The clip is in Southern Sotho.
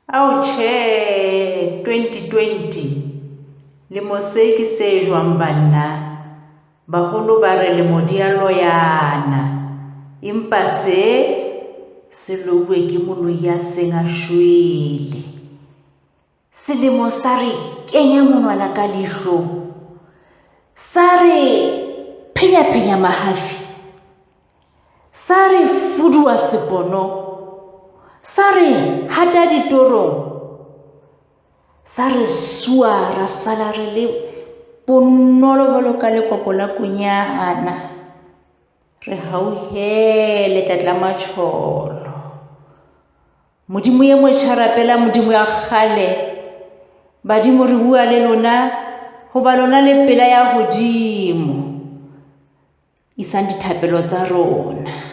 Ao tjhe, 2020 lemo se ke se jwang banna. Baholo ba re lemo di a loyana, empa se louwe ke moloi ya seng a shwele. Selemo sa re kenya monwana ka leihlo, sa re phenya mahafi, sa re fuduwa sepono, sa re hata ditorong, sa re sua ra sala re le bonolo jwalo ka lekoko la kunyana, re hauhele tlatlama tjholo. Modimo ye motjha rapela modimo ya kgale, badimo re bua le lona hoba lona le pela ya hodimo, isang dithapelo tsa rona.